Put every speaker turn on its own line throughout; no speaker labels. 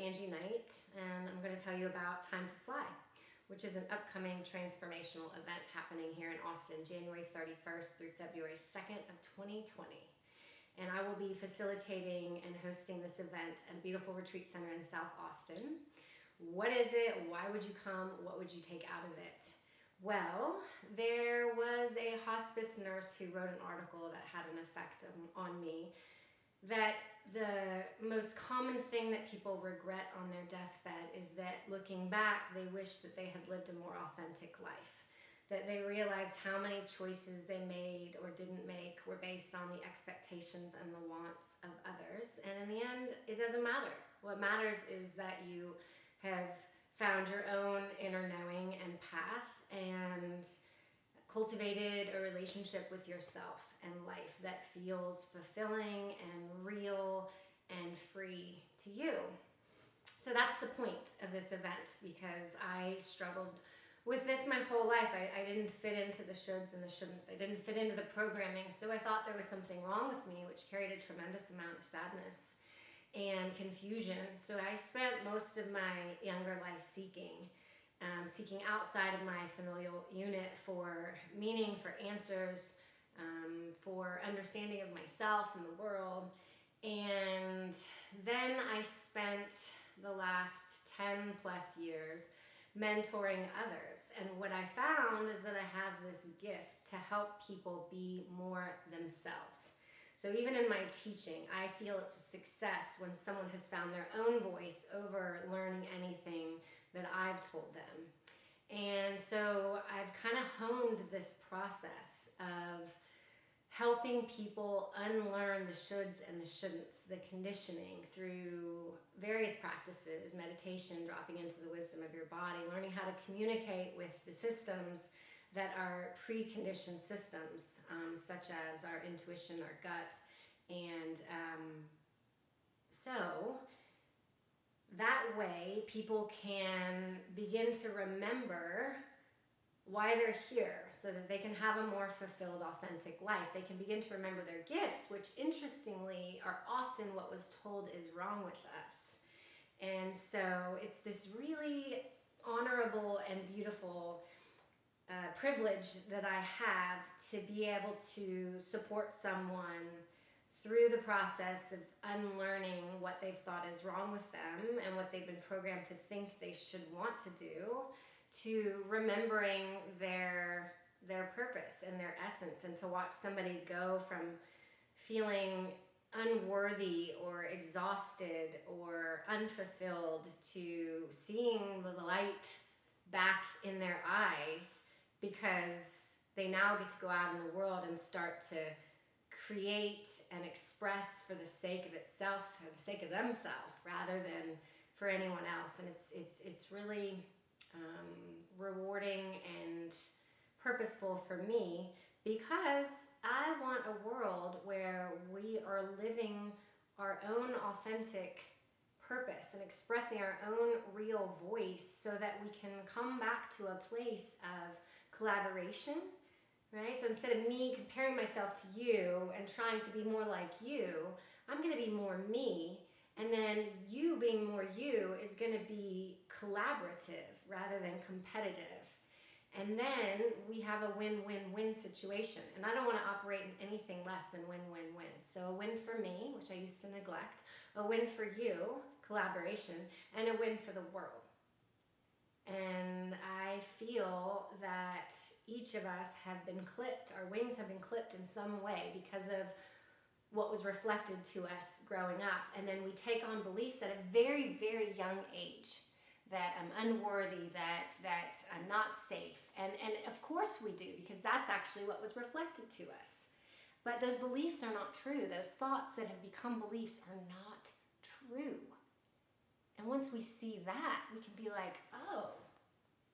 Angie Knight, and I'm going to tell you about Time to Fly, which is an upcoming transformational event happening here in Austin, January 31st through February 2nd of 2020. And I will be facilitating and hosting this event at a beautiful retreat center in South Austin. What is it? Why would you come? What would you take out of it? Well, there was a hospice nurse who wrote an article that had an effect on me, that the most common thing that people regret on their deathbed is that looking back, they wish that they had lived a more authentic life, that they realized how many choices they made or didn't make were based on the expectations and the wants of others. And in the end, it doesn't matter. What matters is that you have found your own inner knowing and path and cultivated a relationship with yourself and life that feels fulfilling and real and free to you. So that's the point of this event, because I struggled with this my whole life. I didn't fit into the shoulds and the shouldn'ts. I didn't fit into the programming, so I thought there was something wrong with me, which carried a tremendous amount of sadness and confusion. So I spent most of my younger life seeking outside of my familial unit for meaning, for answers, for understanding of myself and the world. And then I spent the last 10 plus years mentoring others. And what I found is that I have this gift to help people be more themselves. So even in my teaching, I feel it's a success when someone has found their own voice over learning anything that I've told them. And so I've kind of honed this process of helping people unlearn the shoulds and the shouldn'ts, the conditioning, through various practices, meditation, dropping into the wisdom of your body, learning how to communicate with the systems that are preconditioned systems, such as our intuition, our gut. And so that way people can begin to remember why they're here, so that they can have a more fulfilled, authentic life. They can begin to remember their gifts, which interestingly are often what was told is wrong with us. And so it's this really honorable and beautiful privilege that I have to be able to support someone through the process of unlearning what they've thought is wrong with them and what they've been programmed to think they should want to do, to remembering their purpose and their essence, and to watch somebody go from feeling unworthy or exhausted or unfulfilled to seeing the light back in their eyes, because they now get to go out in the world and start to create and express for the sake of itself, for the sake of themselves, rather than for anyone else. And it's really rewarding and purposeful for me, because I want a world where we are living our own authentic purpose and expressing our own real voice, so that we can come back to a place of collaboration, right? So instead of me comparing myself to you and trying to be more like you, I'm going to be more me. And then you being more you is going to be collaborative rather than competitive. And then we have a win-win-win situation. And I don't want to operate in anything less than win-win-win. So a win for me, which I used to neglect, a win for you, collaboration, and a win for the world. And I feel that each of us have been clipped, our wings have been clipped in some way because of what was reflected to us growing up. And then we take on beliefs at a very, very young age, that I'm unworthy, that I'm not safe. And of course we do, because that's actually what was reflected to us. But those beliefs are not true. Those thoughts that have become beliefs are not true. And once we see that, we can be like, oh,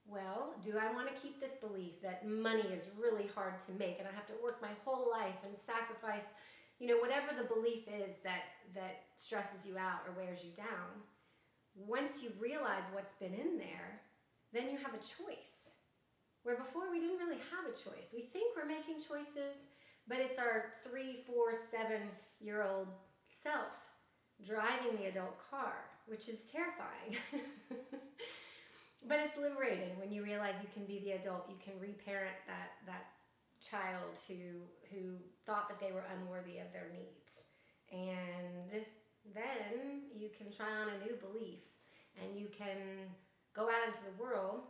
well, do I want to keep this belief that money is really hard to make and I have to work my whole life and sacrifice, whatever the belief is that stresses you out or wears you down? Once you realize what's been in there, then you have a choice. Where before we didn't really have a choice. We think we're making choices, but it's our 3, 4, 7-year-old self driving the adult car, which is terrifying. But it's liberating when you realize you can be the adult. You can reparent that child who thought that they were unworthy of their needs. And then you can try on a new belief, and you can go out into the world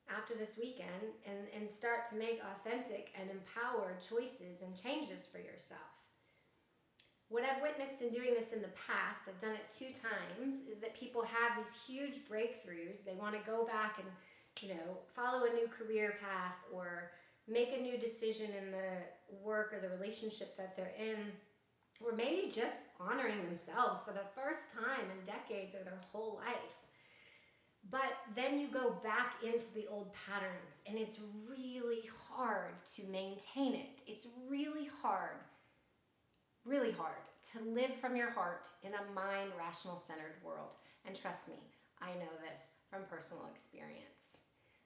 after this weekend and start to make authentic and empowered choices and changes for yourself. What I've witnessed in doing this in the past, I've done it 2 times, is that people have these huge breakthroughs. They want to go back and, follow a new career path or make a new decision in the work or the relationship that they're in, or maybe just honoring themselves for the first time in decades or their whole life. But then you go back into the old patterns, and it's really hard to maintain it. It's really hard to live from your heart in a mind, rational centered world. And trust me, I know this from personal experience.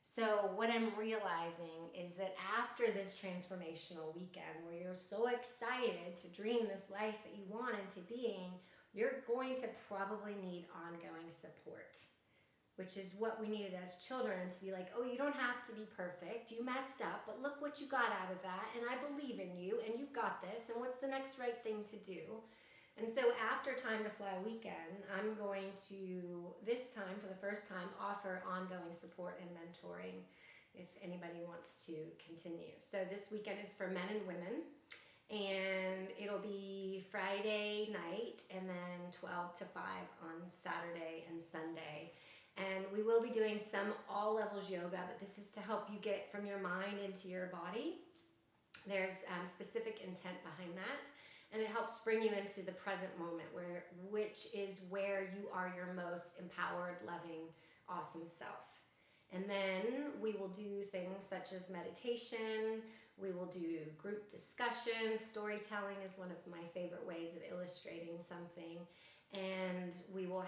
So what I'm realizing is that after this transformational weekend, where you're so excited to dream this life that you want into being, you're going to probably need ongoing support, which is what we needed as children, to be like, oh, you don't have to be perfect. You messed up, but look what you got out of that, and I believe in you, and you got this, and what's the next right thing to do? And so after Time to Fly weekend, I'm going to, this time, for the first time, offer ongoing support and mentoring if anybody wants to continue. So this weekend is for men and women, and it'll be Friday night, and then 12 to 5 on Saturday and Sunday. And we will be doing some all levels yoga, but this is to help you get from your mind into your body. There's specific intent behind that, and it helps bring you into the present moment, which is where you are your most empowered, loving, awesome self. And then we will do things such as meditation. We will do group discussions. Storytelling is one of my favorite ways of illustrating something. And we will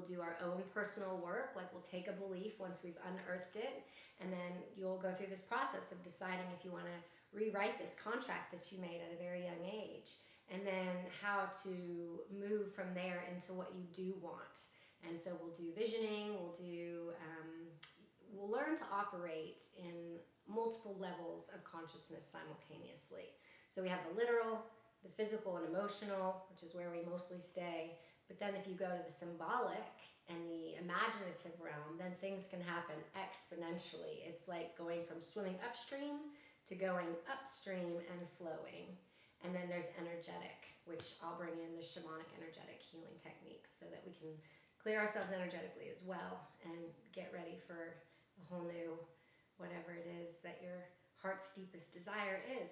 do our own personal work. Like, we'll take a belief once we've unearthed it, and then you'll go through this process of deciding if you want to rewrite this contract that you made at a very young age, and then how to move from there into what you do want. And so we'll do visioning, we'll learn to operate in multiple levels of consciousness simultaneously. So we have the literal, the physical and emotional, which is where we mostly stay. But then if you go to the symbolic and the imaginative realm, then things can happen exponentially. It's like going from swimming upstream to going upstream and flowing. And then there's energetic, which I'll bring in the shamanic energetic healing techniques so that we can clear ourselves energetically as well and get ready for a whole new whatever it is that your heart's deepest desire is.